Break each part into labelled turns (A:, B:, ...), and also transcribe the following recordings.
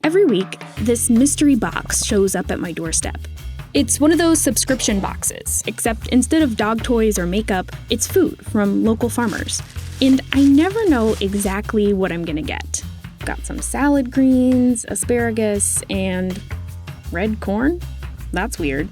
A: Every week, this mystery box shows up at my doorstep. It's one of those subscription boxes, except instead of dog toys or makeup, it's food from local farmers. And I never know exactly what I'm gonna get. Got some salad greens, asparagus, and red corn? That's weird.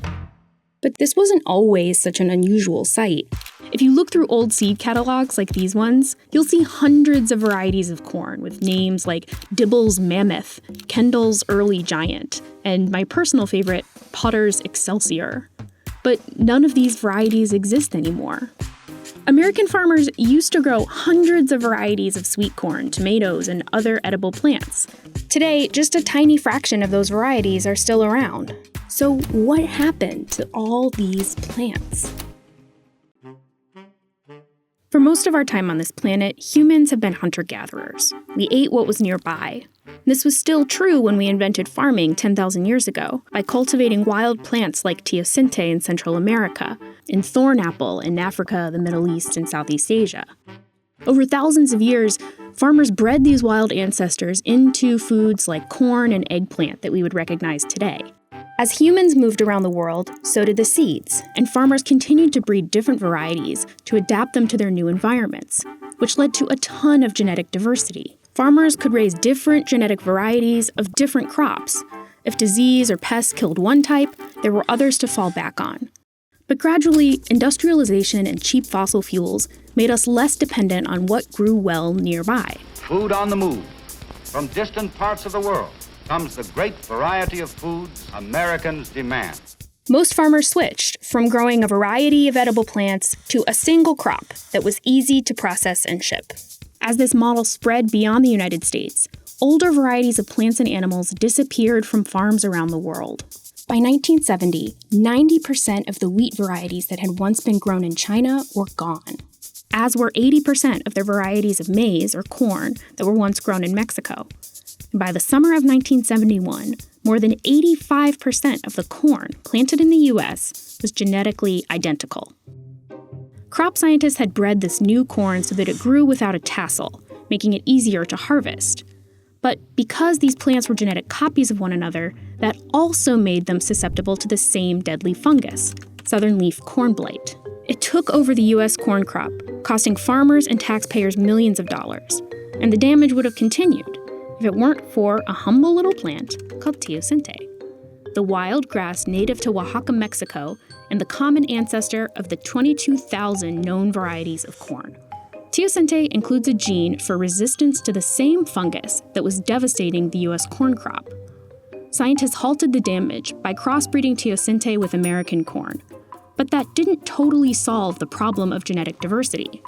A: But this wasn't always such an unusual sight. If you look through old seed catalogs like these ones, you'll see hundreds of varieties of corn with names like Dibble's Mammoth, Kendall's Early Giant, and my personal favorite, Potter's Excelsior. But none of these varieties exist anymore. American farmers used to grow hundreds of varieties of sweet corn, tomatoes, and other edible plants. Today, just a tiny fraction of those varieties are still around. So what happened to all these plants? For most of our time on this planet, humans have been hunter-gatherers. We ate what was nearby. This was still true when we invented farming 10,000 years ago by cultivating wild plants like teosinte in Central America and thornapple in Africa, the Middle East, and Southeast Asia. Over thousands of years, farmers bred these wild ancestors into foods like corn and eggplant that we would recognize today. As humans moved around the world, so did the seeds, and farmers continued to breed different varieties to adapt them to their new environments, which led to a ton of genetic diversity. Farmers could raise different genetic varieties of different crops. If disease or pests killed one type, there were others to fall back on. But gradually, industrialization and cheap fossil fuels made us less dependent on what grew well nearby.
B: Food on the move. From distant parts of the world comes the great variety of foods Americans demand.
A: Most farmers switched from growing a variety of edible plants to a single crop that was easy to process and ship. As this model spread beyond the United States, older varieties of plants and animals disappeared from farms around the world. By 1970, 90% of the wheat varieties that had once been grown in China were gone, as were 80% of the varieties of maize or corn that were once grown in Mexico. By the summer of 1971, more than 85% of the corn planted in the U.S. was genetically identical. Crop scientists had bred this new corn so that it grew without a tassel, making it easier to harvest. But because these plants were genetic copies of one another, that also made them susceptible to the same deadly fungus, southern leaf corn blight. It took over the U.S. corn crop, costing farmers and taxpayers millions of dollars, and the damage would have continued if it weren't for a humble little plant called teosinte, the wild grass native to Oaxaca, Mexico, and the common ancestor of the 22,000 known varieties of corn. Teosinte includes a gene for resistance to the same fungus that was devastating the U.S. corn crop. Scientists halted the damage by crossbreeding teosinte with American corn, but that didn't totally solve the problem of genetic diversity.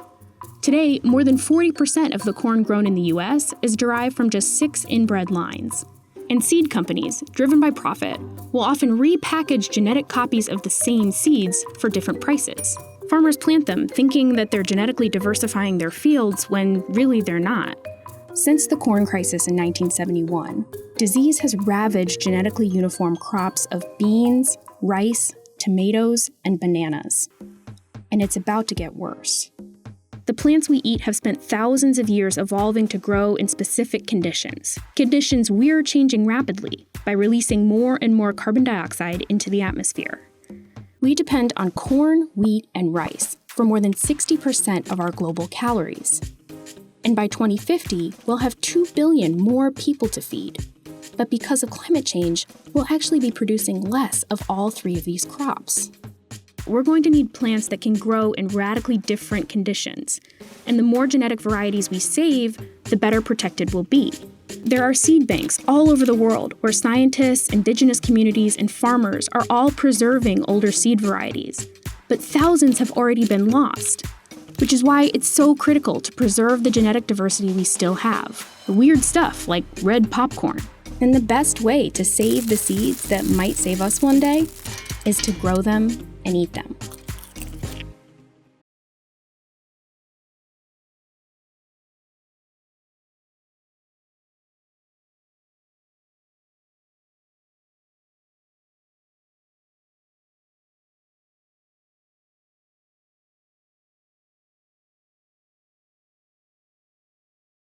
A: Today, more than 40% of the corn grown in the U.S. is derived from just 6 inbred lines. And seed companies, driven by profit, will often repackage genetic copies of the same seeds for different prices. Farmers plant them thinking that they're genetically diversifying their fields when really they're not. Since the corn crisis in 1971, disease has ravaged genetically uniform crops of beans, rice, tomatoes, and bananas. And it's about to get worse. The plants we eat have spent thousands of years evolving to grow in specific conditions we're changing rapidly by releasing more and more carbon dioxide into the atmosphere. We depend on corn, wheat, and rice for more than 60% of our global calories. And by 2050, we'll have 2 billion more people to feed. But because of climate change, we'll actually be producing less of all 3 of these crops. We're going to need plants that can grow in radically different conditions. And the more genetic varieties we save, the better protected we'll be. There are seed banks all over the world where scientists, indigenous communities, and farmers are all preserving older seed varieties. But thousands have already been lost, which is why it's so critical to preserve the genetic diversity we still have. The weird stuff like red popcorn. And the best way to save the seeds that might save us one day is to grow them and eat them.